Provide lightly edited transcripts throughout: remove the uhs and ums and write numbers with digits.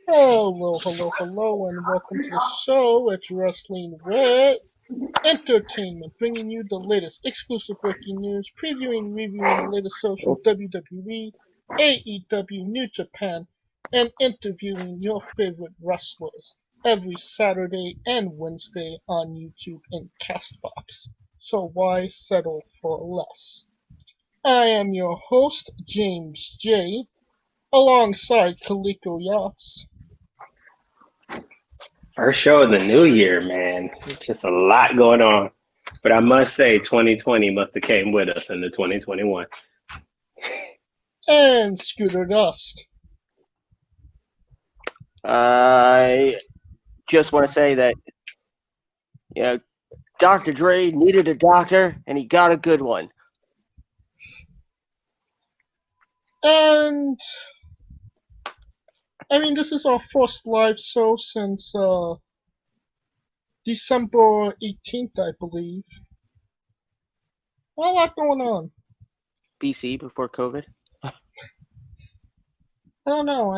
Hello, and welcome to the show. It's Wrestling with Entertainment, bringing you the latest exclusive breaking news, previewing, reviewing the latest shows from WWE, AEW, New Japan, and interviewing your favorite wrestlers every Saturday and Wednesday on YouTube and Castbox. So why settle for less? I am your host, James J., alongside Carlito Yachts. First show of the new year, man. It's just a lot going on. But I must say, 2020 must have came with us into 2021. And Scooter Dust. I just want to say that, Dr. Dre needed a doctor, and he got a good one. And this is our first live show since December 18th, I believe. A lot going on. BC, before COVID. I don't know.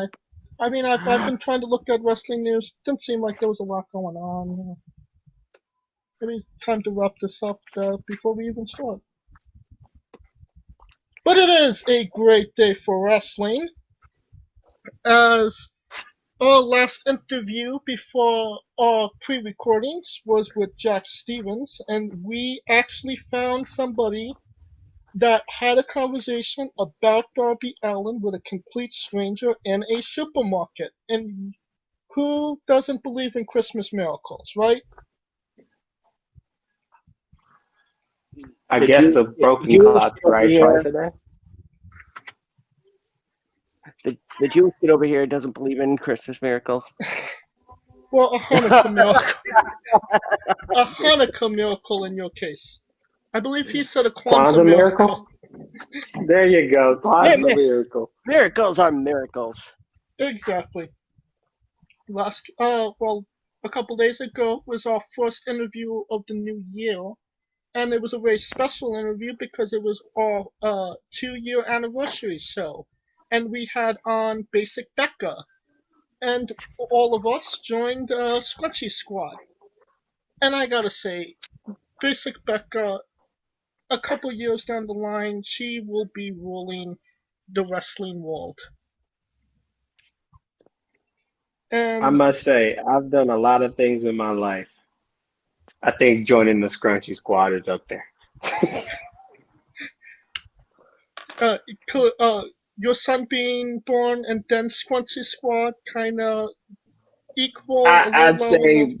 I've been trying to look at wrestling news. Didn't seem like there was a lot going on. Maybe time to wrap this up before we even start. But it is a great day for wrestling, as our last interview before our pre-recordings was with Jack Stevens, and we actually found somebody that had a conversation about Darby Allin with a complete stranger in a supermarket. And who doesn't believe in Christmas miracles, right? I guess the broken clock's right today. The Jewish kid over here doesn't believe in Christmas miracles. Well, a Hanukkah miracle. A Hanukkah miracle in your case. I believe he said a Kwanzaa miracle. There you go. Kwanzaa miracle. Miracles are miracles. Exactly. A couple days ago was our first interview of the new year. And it was a very special interview because it was our 2-year anniversary show. And we had on Basic Becca. And all of us joined Scrunchy Squad. And I gotta say, Basic Becca, a couple years down the line, she will be ruling the wrestling world. And I must say, I've done a lot of things in my life. I think joining the Scrunchy Squad is up there. Your son being born and then Scrunchy Squad kind of equal? I'd say,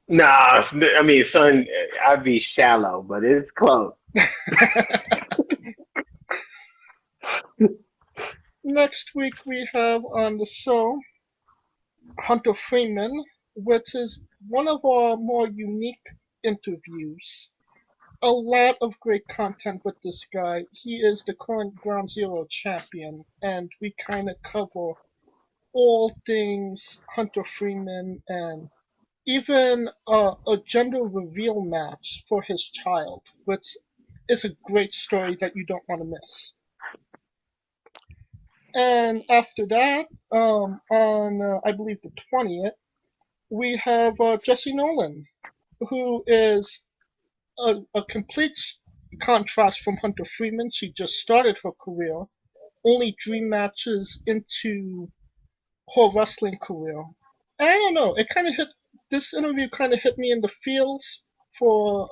nah, I mean, son, I'd be shallow, but it's close. Next week we have on the show Hunter Freeman, which is one of our more unique interviews. A lot of great content with this guy. He is the current Ground Zero champion, and we kind of cover all things Hunter Freeman, and even a gender reveal match for his child, which is a great story that you don't want to miss. And after that, on I believe the 20th, we have Jessie Nolan, who is a complete contrast from Hunter Freeman. She just started her career, only 3 matches into her wrestling career. And I don't know, this interview kind of hit me in the feels for,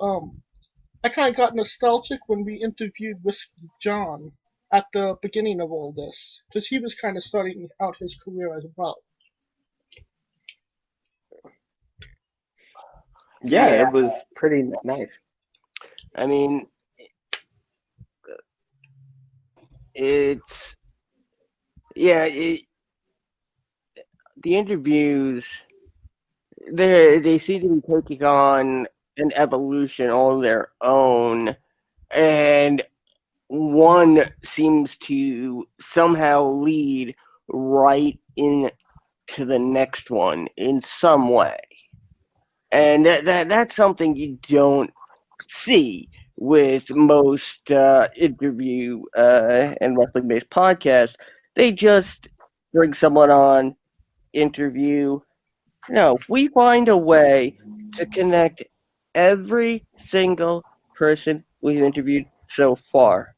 I kind of got nostalgic when we interviewed Whiskey John at the beginning of all this, because he was kind of starting out his career as well. Yeah, it was pretty nice. I mean, the interviews, they seem to be taking on an evolution on their own, and one seems to somehow lead right into the next one in some way. And that's something you don't see with most interview and wrestling-based podcasts. they just bring someone on, interview. No, we find a way to connect every single person we've interviewed so far.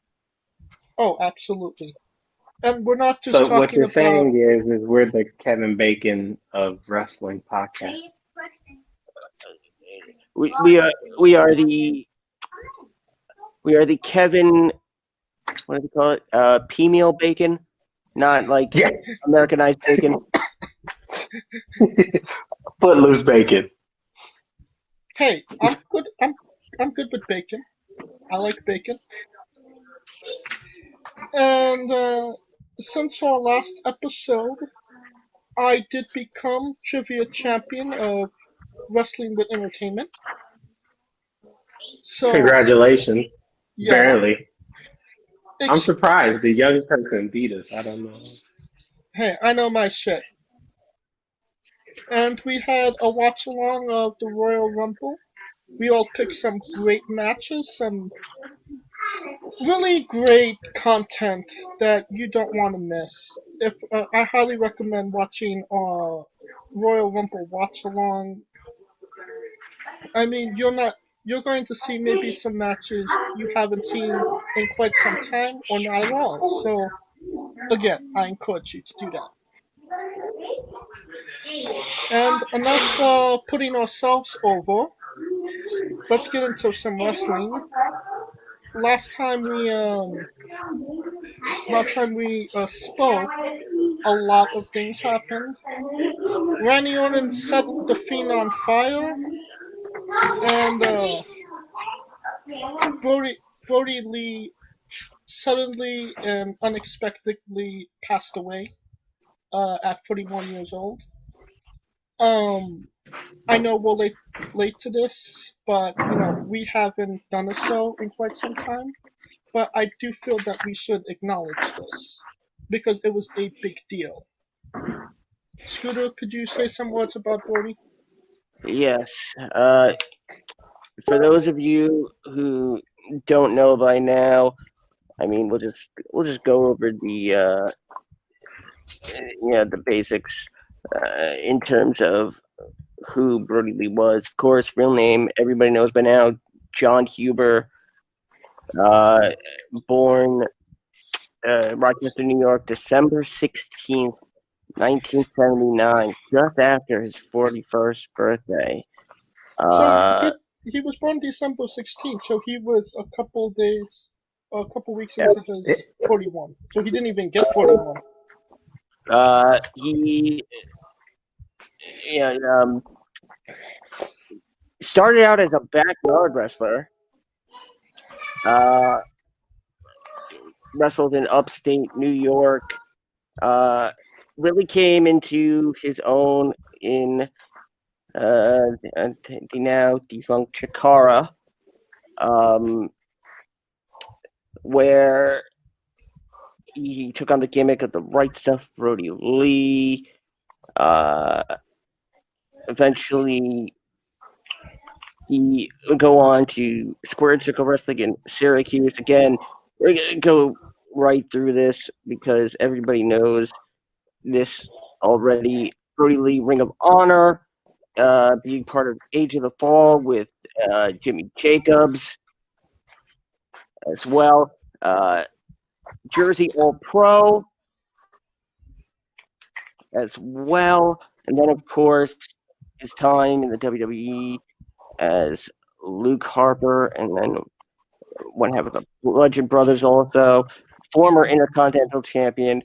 Oh, absolutely. And we're not just So what talking you're about. saying is we're the Kevin Bacon of wrestling podcast. We are the Kevin, what do they call it? P-meal bacon, not like Yes. Americanized bacon. Footloose bacon. Hey, I'm good. I'm good with bacon. I like bacon. And since our last episode, I did become trivia champion of Wrestling with Entertainment. So Congratulations. yeah, Barely. I'm ex- surprised the young person beat us. I don't know. hey, I know my shit. And we had a watch along of the Royal Rumble. We all picked some great matches, some really great content that you don't want to miss. If I highly recommend watching Royal Rumble watch along. I mean, you're going to see maybe some matches you haven't seen in quite some time or not at all. So again, I encourage you to do that. And enough putting ourselves over. Let's get into some wrestling. Last time we spoke, a lot of things happened. Randy Orton set the Fiend on fire, and Brodie Lee suddenly and unexpectedly passed away at 41 years old. I know we're late to this, but we haven't done a show in quite some time. But I do feel that we should acknowledge this because it was a big deal. Scooter, could you say some words about Brodie? Yes. For those of you who don't know by now, I mean, we'll just go over the the basics in terms of who Brodie Lee was. Of course, real name everybody knows by now, John Huber, born Rochester, New York, December 16th, 1979, just after his 41st birthday. So he was born December 16th, so he was a couple weeks into his 41. So he didn't even get 41. He started out as a backyard wrestler. Wrestled in upstate New York. Really came into his own in the now defunct Chikara, where he took on the gimmick of the Right Stuff Brodie Lee. Eventually, he would go on to Square Circle Wrestling in Syracuse. Again, we're going to go right through this because everybody knows this already. Brodie Lee Ring of Honor, being part of Age of the Fall with Jimmy Jacobs as well. Jersey All-Pro as well. And then, of course, his time in the WWE as Luke Harper, and then one half of the Bludgeon Brothers also. Former Intercontinental Champion.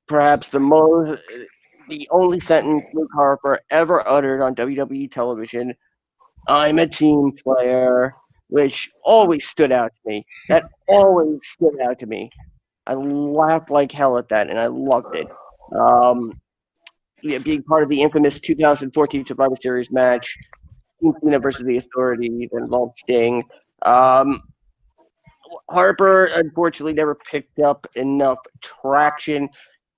Perhaps the only sentence Luke Harper ever uttered on WWE television, "I'm a team player," which always stood out to me. That always stood out to me. I laughed like hell at that, and I loved it. Being part of the infamous 2014 Survivor Series match, Cena versus the Authority, that involved Sting. Harper, unfortunately, never picked up enough traction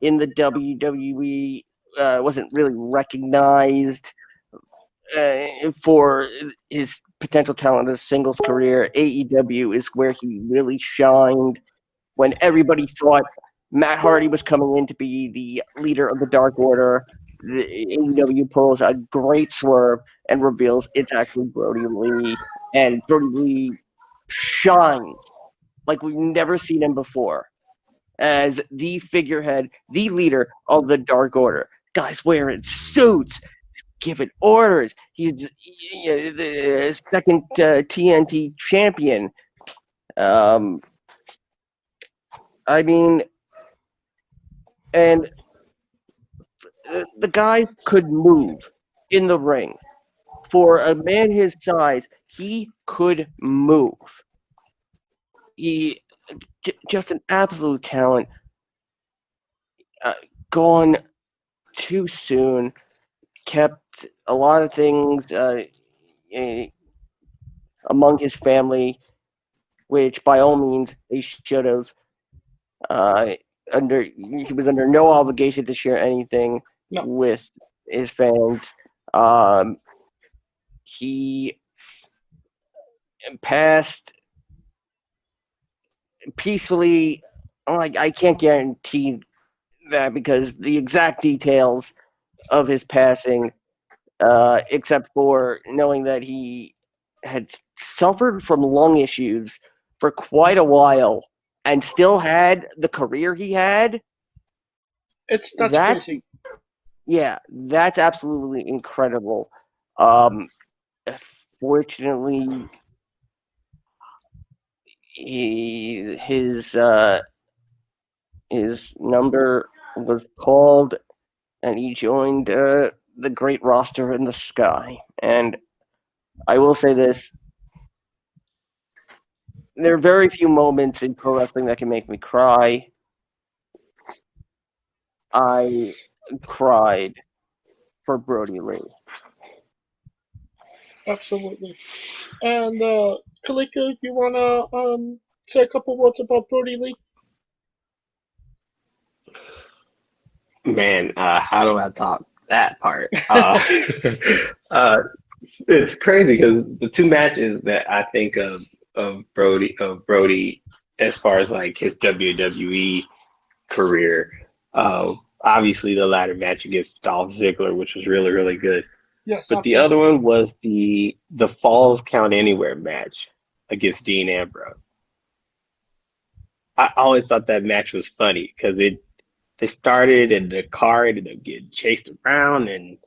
in the WWE. Wasn't really recognized for his potential talent as a singles career. AEW is where he really shined when everybody thought Matt Hardy was coming in to be the leader of the Dark Order. The AEW pulls a great swerve and reveals it's actually Brodie Lee, and Brodie Lee shines like we've never seen him before as the figurehead, the leader of the Dark Order. Guys wearing suits, giving orders. He's the second TNT champion. I mean, and the guy could move in the ring. For a man his size, he could move. He just an absolute talent. Gone too soon. Kept a lot of things among his family, which by all means they should have. He was under no obligation to share anything with his fans. He passed peacefully. I can't guarantee that because the exact details of his passing, except for knowing that he had suffered from lung issues for quite a while and still had the career he had. That's crazy. Yeah, that's absolutely incredible. Fortunately, his number was called, and he joined the great roster in the sky. And I will say this: there are very few moments in pro wrestling that can make me cry. I cried for Brodie Lee. Absolutely. And Kalika, you wanna say a couple words about Brodie Lee? Man, how do I top that part? It's crazy because the two matches that I think of Brodie as far as like his WWE career, obviously the ladder match against Dolph Ziggler, which was really, really good. Yes. But absolutely. the other one was the Falls Count Anywhere match against Dean Ambrose. I always thought that match was funny because they started and the car ended up getting chased around and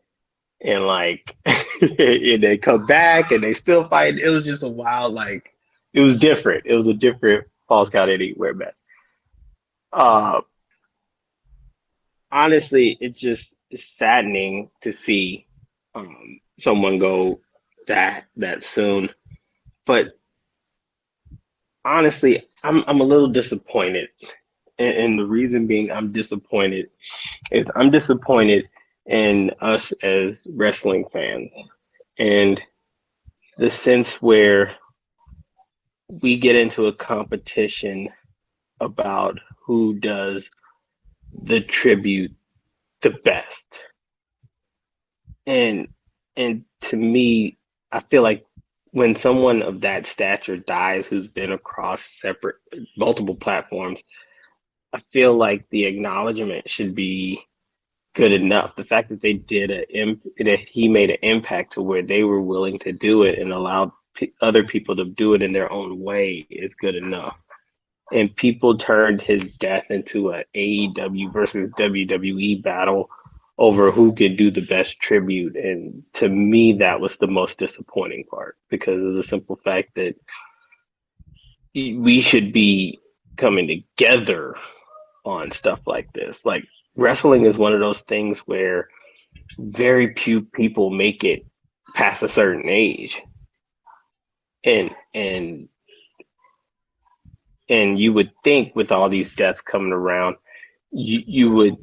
like and they come back and they still fight. It was just a wild, like, it was different. It was a different Falls Count Anywhere match. Honestly, it's saddening to see someone go that soon. But honestly, I'm a little disappointed. And the reason being I'm disappointed in us as wrestling fans and the sense where we get into a competition about who does the tribute the best. And to me, I feel like when someone of that stature dies who's been across multiple platforms, I feel like the acknowledgement should be good enough. The fact that they that he made an impact to where they were willing to do it and allowed other people to do it in their own way is good enough. And people turned his death into a AEW versus WWE battle over who could do the best tribute. And to me, that was the most disappointing part because of the simple fact that we should be coming together on stuff like this. Like, wrestling is one of those things where very few people make it past a certain age. And you would think with all these deaths coming around, you would,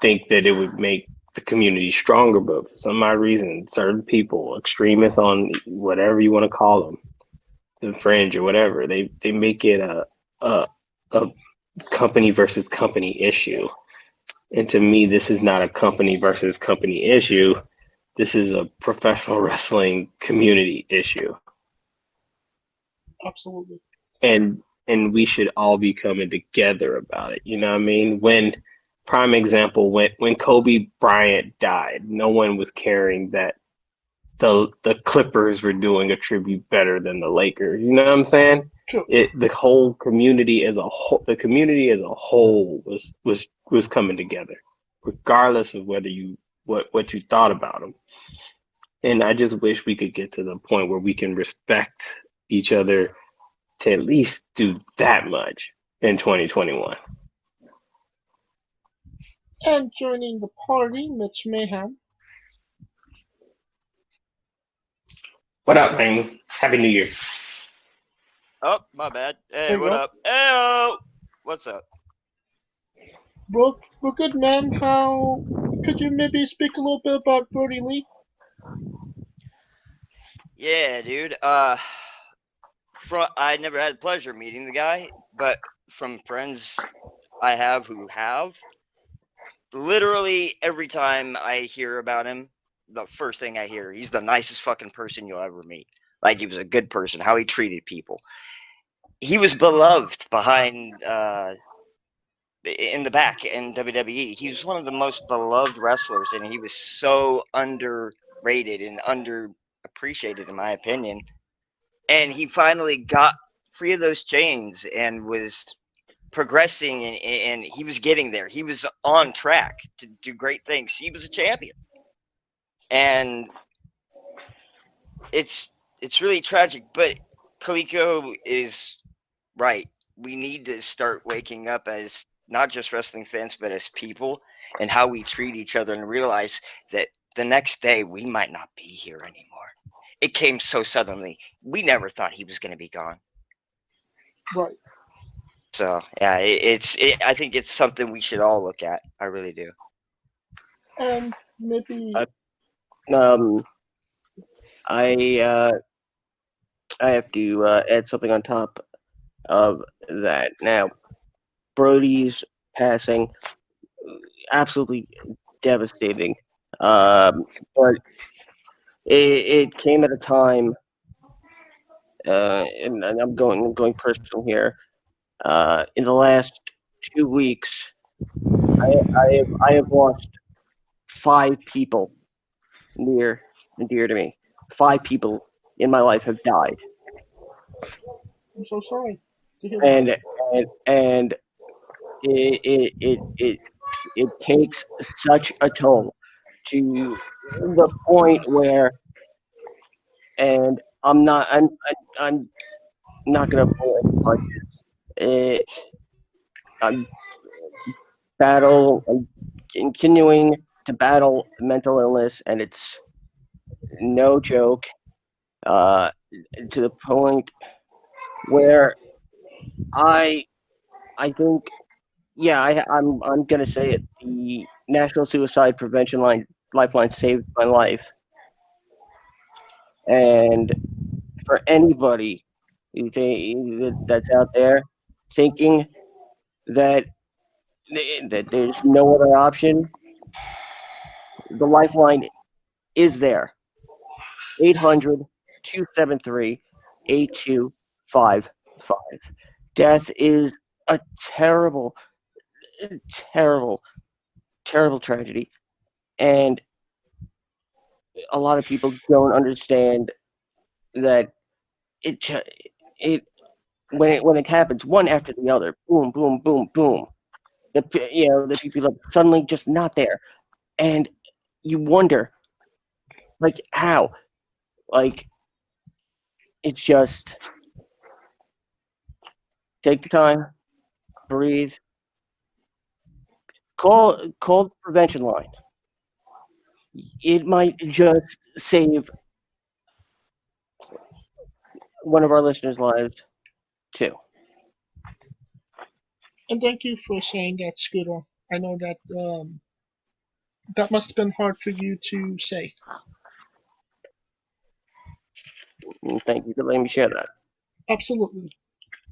think that it would make the community stronger, but for some odd reason, certain people, extremists on whatever you want to call them, the fringe or whatever, they make it a company versus company issue. And to me, this is not a company versus company issue. This is a professional wrestling community issue. Absolutely. And and we should all be coming together about it. You know what I mean? Prime example, when Kobe Bryant died, no one was caring that the Clippers were doing a tribute better than the Lakers. You know what I'm saying? True. The whole community as a whole, was coming together, regardless of whether what you thought about them. And I just wish we could get to the point where we can respect each other to at least do that much in 2021. And joining the party, Mitch Mayhem. What up, man? Happy New Year. Oh, my bad. Hey, There you what go. up? Hey, what's up? Well, good, man. How could you maybe speak a little bit about Brodie Lee? Yeah, dude. I never had the pleasure of meeting the guy, but from friends I have who have, literally every time I hear about him, the first thing I hear, he's the nicest fucking person you'll ever meet. Like, he was a good person, how he treated people. He was beloved behind in the back in WWE. He was one of the most beloved wrestlers, and he was so underrated and underappreciated, in my opinion. And he finally got free of those chains and was progressing, and he was getting there. He was on track to do great things. He was a champion, and it's really tragic. But Carlito is right. We need to start waking up as not just wrestling fans, but as people, and how we treat each other, and realize that the next day we might not be here anymore. It came so suddenly. We never thought he was going to be gone. Right. So yeah, I think it's something we should all look at. I really do. And maybe I have to add something on top of that. Now, Brodie's passing, absolutely devastating. But it came at a time, and I'm going personal here. In the last 2 weeks, I have lost 5 people near and dear to me. 5 people in my life have died. I'm so sorry to hear that. And it takes such a toll to the point where, and I'm not gonna pull any punches. I'm continuing to battle mental illness, and it's no joke. To the point where I think, yeah, I'm gonna say it. The National Suicide Prevention Lifeline saved my life, and for anybody that's out there thinking that there's no other option, the Lifeline is there. 800-273-8255. Death is a terrible, terrible, terrible tragedy, and a lot of people don't understand that when it happens one after the other, boom, boom, boom, boom, the people are suddenly just not there, and you wonder, like, how, like, it's just take the time, breathe, call the prevention line. It might just save one of our listeners' lives too. And thank you for saying that, Scooter. I know that that must have been hard for you to say. And thank you for letting me share that. Absolutely.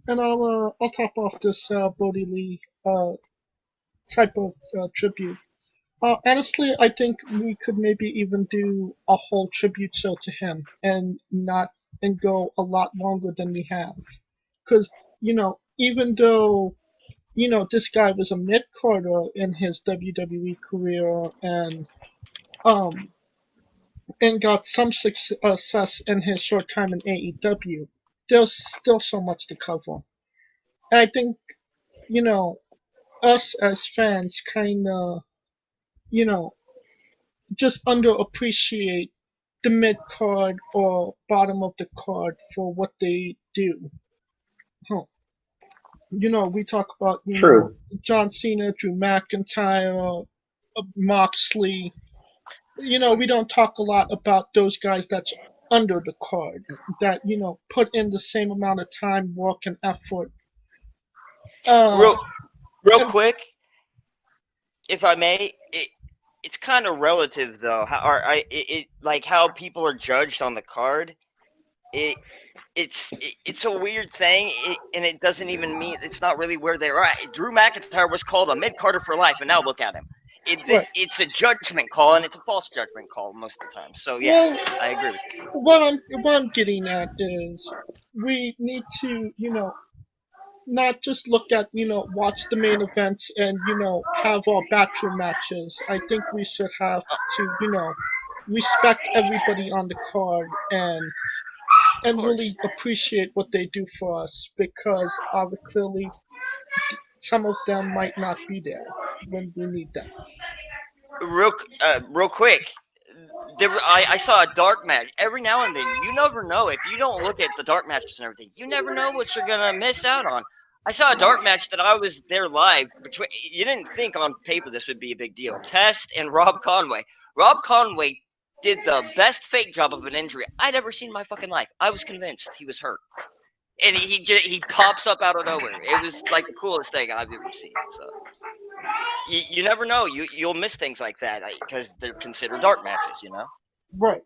And I'll top off this Brodie Lee type of tribute. Honestly, I think we could maybe even do a whole tribute show to him and go a lot longer than we have. Because even though, this guy was a mid-carder in his WWE career and got some success in his short time in AEW, there's still so much to cover. And I think, us as fans kind of, just underappreciate the mid card or bottom of the card for what they do. Huh. We talk about, True. John Cena, Drew McIntyre, Moxley. We don't talk a lot about those guys that's under the card that, put in the same amount of time, work, and effort. Real quick, if I may, it's kind of relative though. Like how people are judged on the card. It's a weird thing, and it doesn't even mean it's not really where they're at. Drew McIntyre was called a mid-carder for life, and now look at him. Right. It's a judgment call, and it's a false judgment call most of the time. So yeah, Well, I agree with you. what I'm getting at is we need to, not just look at, watch the main events and, have our backroom matches. I think we should have to, respect everybody on the card and really appreciate what they do for us, because obviously some of them might not be there when we need them. Real quick, I saw a dark match. Every now and then, you never know. If you don't look at the dark matches and everything, you never know what you're gonna miss out on. I saw a dark match that I was there live. You didn't think on paper this would be a big deal. Test and Rob Conway. Rob Conway did the best fake job of an injury I'd ever seen in my fucking life. I was convinced he was hurt, and he pops up out of nowhere. It was like the coolest thing I've ever seen. So you never know. You'll miss things like that because they're considered dark matches. Right.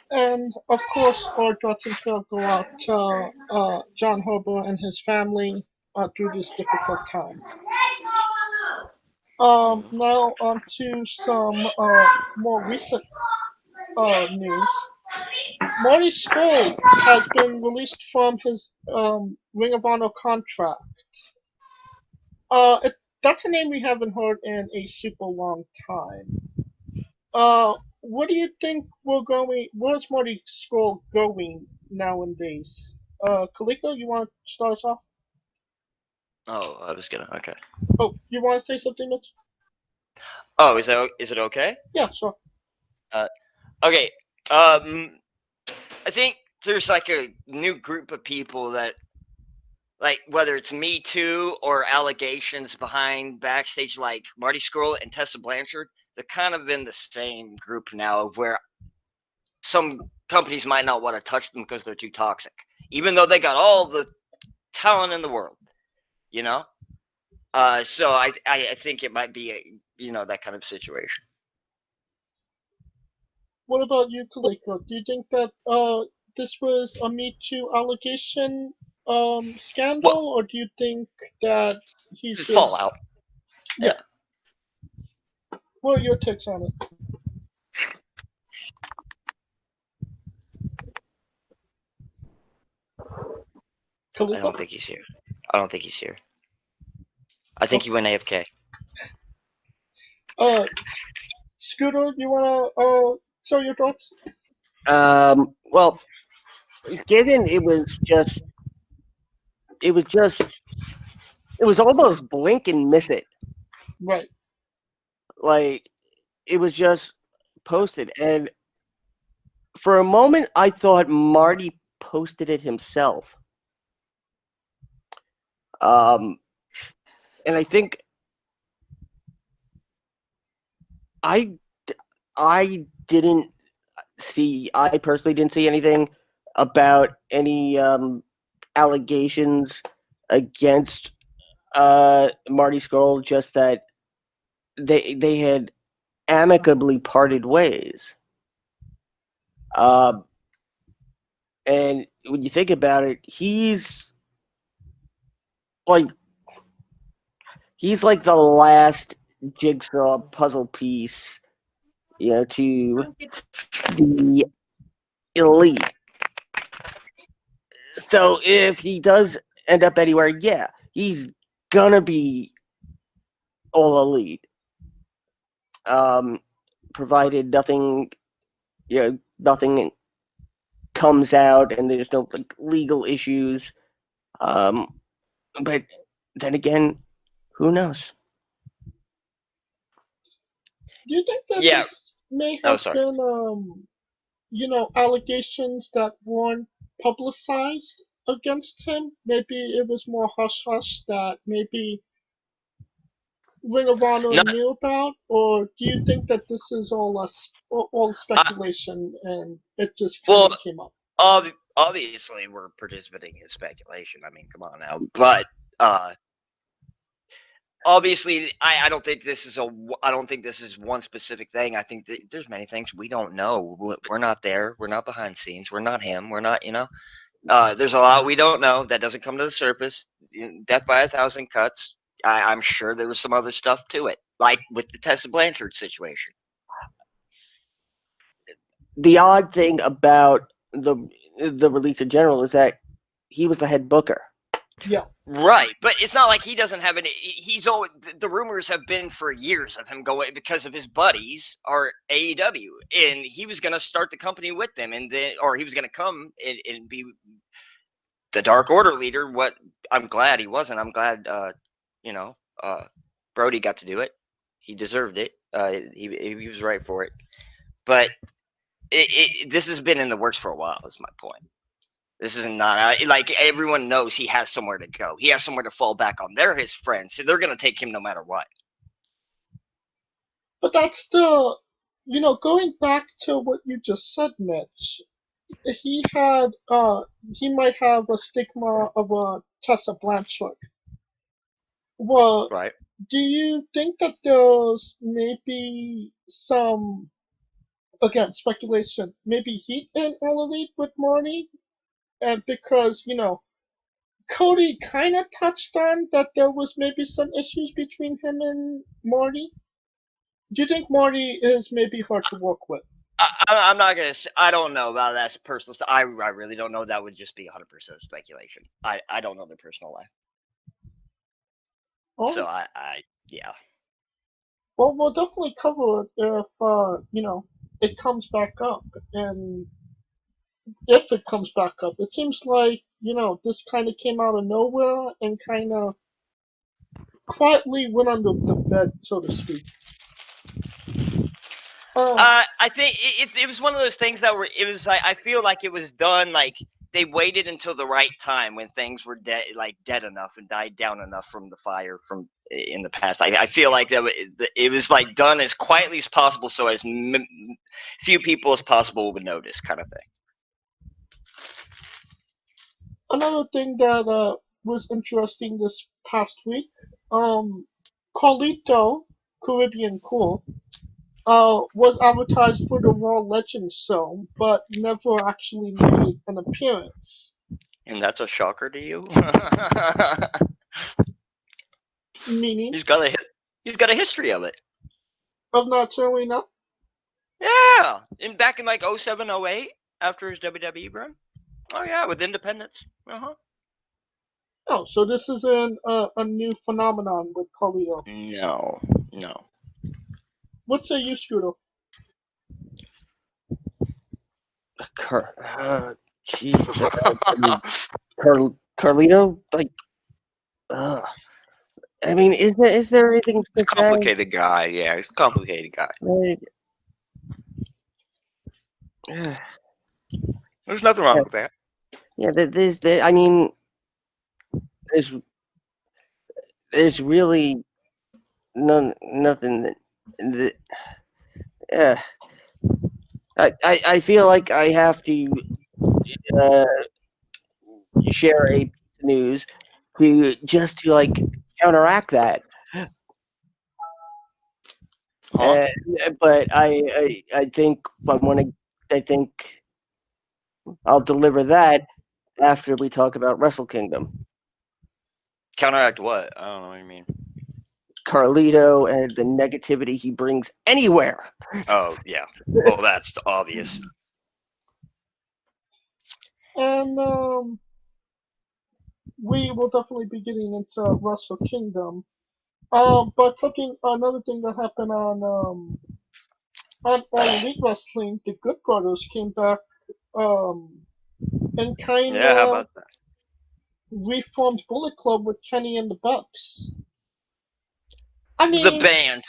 And of course, our thoughts and prayers go out to John Herbert and his family through this difficult time. Now on to some more recent news. Marty Scurll has been released from his Ring of Honor contract. That's a name we haven't heard in a super long time. What do you think where's Marty Scurll going nowadays? Carlito, you want to start us off? Oh, I was gonna. Okay. Oh, you want to say something, Mitch? Oh, is it okay? Yeah, sure. Okay. I think there's like a new group of people that, like, whether it's Me Too or allegations behind backstage, like Marty Scurll and Tessa Blanchard, they're kind of in the same group now, of where some companies might not want to touch them because they're too toxic, even though they got all the talent in the world, So I think it might be that kind of situation. What about you, Carlito? Do you think that this was a Me Too allegation scandal, or do you think that he's just fallout? Yeah. What are your takes on it? Carlito? I don't think he's here. I think he went AFK. Scooter, you wanna show your thoughts? Well, given it was almost blink and miss it. Right. Like, it was just posted, and for a moment I thought Marty posted it himself. And I think I personally didn't see anything about any allegations against Marty Scurll, just that they had amicably parted ways. And when you think about it, he's like the last jigsaw puzzle piece, to the elite. So if he does end up anywhere, yeah, he's gonna be all elite. Provided nothing comes out and there's no legal issues. But then again, who knows? Do you think that Yeah. this may Oh, have sorry. been, allegations that weren't publicized against him? Maybe it was more hush hush that maybe Ring of Honor Not, knew about, or do you think that this is all speculation and it just kind well, of came up? obviously, we're participating in speculation. I mean, come on now. But obviously, I don't think this is one specific thing. I think that there's many things we don't know. We're not there. We're not behind scenes. We're not him. We're not. There's a lot we don't know that doesn't come to the surface. Death by 1,000 cuts. I'm sure there was some other stuff to it, like with the Tessa Blanchard situation. The odd thing about the release in general is that he was the head booker. Yeah. Right, but it's not like he doesn't have any. He's always, the rumors have been for years of him going because of his buddies are AEW, and he was going to start the company with them, or he was going to come and be the Dark Order leader. What I'm glad he wasn't. I'm glad, Brodie got to do it. He deserved it. He was right for it. But this has been in the works for a while. Is my point. This is not like everyone knows he has somewhere to go. He has somewhere to fall back on. They're his friends, so they're going to take him no matter what. But that's going back to what you just said, Mitch. He might have a stigma of a Tessa Blanchard. Well, Right. do you think that there's maybe some, again, speculation, maybe heat in All Elite with Marty? And because, Cody kind of touched on that there was maybe some issues between him and Marty. Do you think Marty is maybe hard to work with? I'm not gonna. I don't know about that personal. I really don't know. That would just be 100% speculation. I don't know their personal life. Oh. So yeah. Well, we'll definitely cover it if it comes back up, and if it comes back up, it seems like this kind of came out of nowhere and kind of quietly went under the bed, so to speak. I think it was one of those things that were. It was like I feel like it was done like they waited until the right time when things were dead enough and died down enough from the fire from in the past. I feel like that it was like done as quietly as possible, so as few people as possible would notice, kind of thing. Another thing that was interesting this past week, Carlito, Caribbean Cool, was advertised for the Raw Legends show, but never actually made an appearance. And that's a shocker to you? Meaning? He's got a history of it. Of not showing up? Yeah, and back in like 07, 08, after his WWE run. Oh yeah, with Independence. Oh, so this isn't a new phenomenon with Carlito. No. What say you, Scooter? Carlito, like, I mean, is there anything to complicated guy? Yeah, he's a complicated guy. There's nothing wrong with that. Yeah, there's really nothing that. Yeah, I feel like I have to share a piece of news to like counteract that. Huh? But I think I think I'll deliver that after we talk about Wrestle Kingdom. Counteract what? I don't know what you mean. Carlito and the negativity he brings anywhere. Oh yeah, well that's obvious. And we will definitely be getting into Wrestle Kingdom. But another thing that happened on All Elite Wrestling, the Good Brothers came back and kind Yeah, how of about that? reformed Bullet Club with Kenny and the Bucks. I mean, The band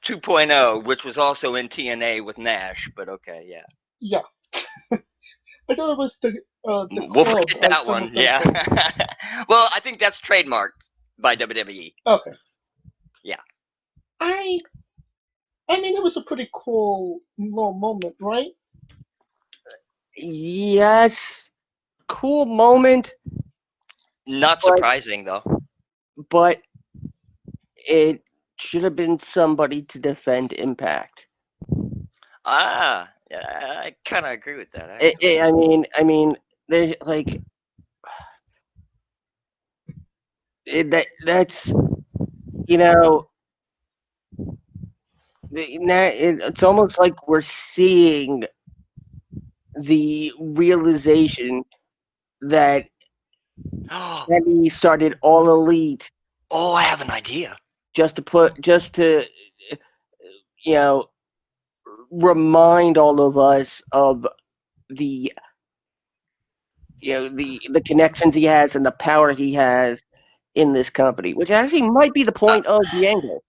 2.0, which was also in TNA with Nash, but okay, yeah. yeah. I thought it was the We'll club, forget as that some one, of them yeah. call it. Well, I think that's trademarked by WWE. Okay. Yeah. I mean, it was a pretty cool little moment, right? Yes, cool moment, Not surprising, though. but it should have been somebody to defend Impact. Yeah, I kind of agree with that. Actually. I mean, they like that's you know, it's almost like we're seeing the realization that Kenny started All Elite. Oh, I have an idea. Just to remind all of us of the the connections he has and the power he has in this company, which actually might be the point of the angle.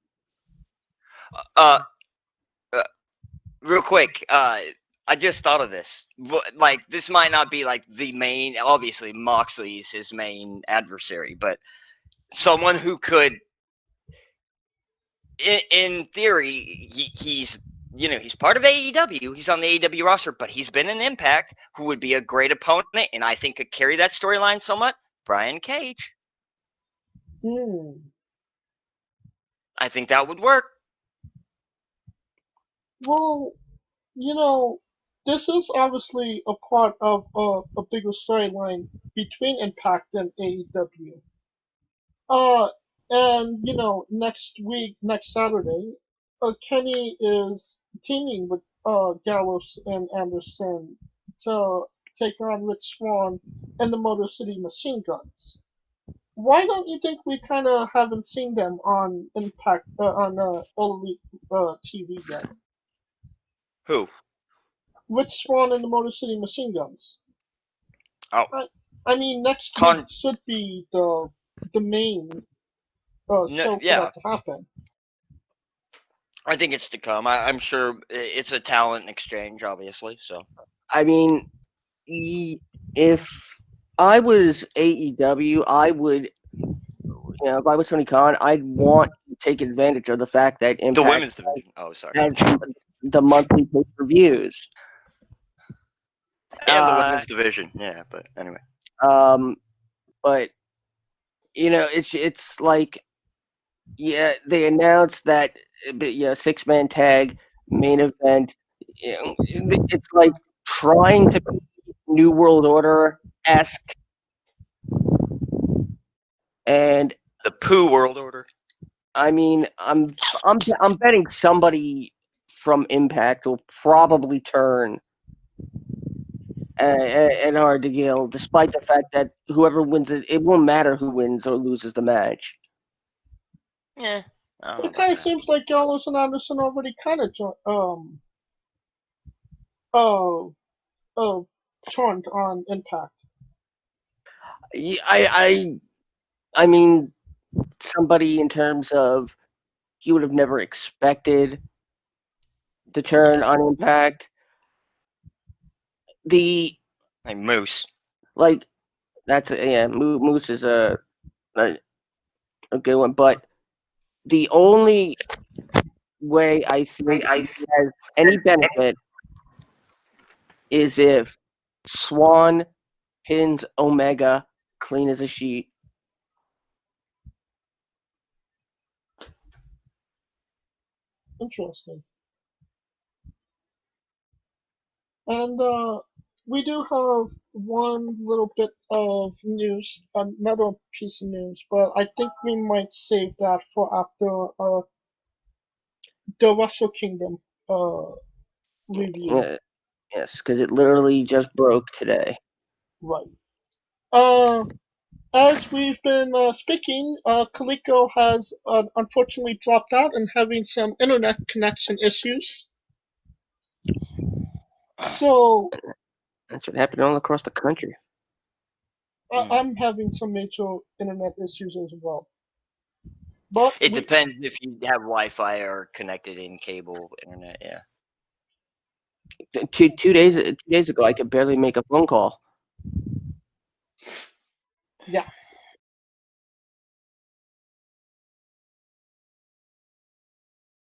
Real quick, I just thought of this. Like, this might not be like the main. Obviously, Moxley is his main adversary, but someone who could, in theory, he's part of AEW. He's on the AEW roster, but he's been in Impact. Who would be a great opponent, and I think could carry that storyline so much? Brian Cage. I think that would work. Well, this is obviously a part of a bigger storyline between Impact and AEW. And next Saturday, Kenny is teaming with Gallows and Anderson to take on Rich Swann and the Motor City Machine Guns. Why don't you think we kind of haven't seen them on Impact on All Elite TV yet? Who? Rich Swann and the Motor City Machine Guns. Oh. I mean, next week should be the main show for that to happen. I think it's to come. I'm sure it's a talent exchange, obviously. So, I mean, if I was AEW, I would, if I was Tony Khan, I'd want to take advantage of the fact that Impact the women's division. Oh, sorry. Has the monthly pay-per-views. And the women's division, yeah. But anyway. But it's like, yeah, they announced that 6-man tag main event. It's like trying to be New World Order-esque, and the Pooh World Order. I mean, I'm betting somebody from Impact will probably turn and hard to kill, despite the fact that whoever wins it won't matter who wins or loses the match. Yeah. It kind of seems like Gallows and Anderson already kind of turned on Impact. I mean, somebody in terms of he would have never expected to turn on Impact. Like Moose. Like, Moose is a good one, but the only way I think he has any benefit is if Swann pins Omega clean as a sheet. Interesting. And we do have one little bit of news, another piece of news, but I think we might save that for after the Wrestle Kingdom review. Yes, because it literally just broke today. Right. as we've been speaking, Carlito has unfortunately dropped out and having some internet connection issues. So That's what happened all across the country. I'm having some major internet issues as well. But It depends if you have Wi-Fi or connected in cable internet. Yeah. Two days ago, I could barely make a phone call. Yeah.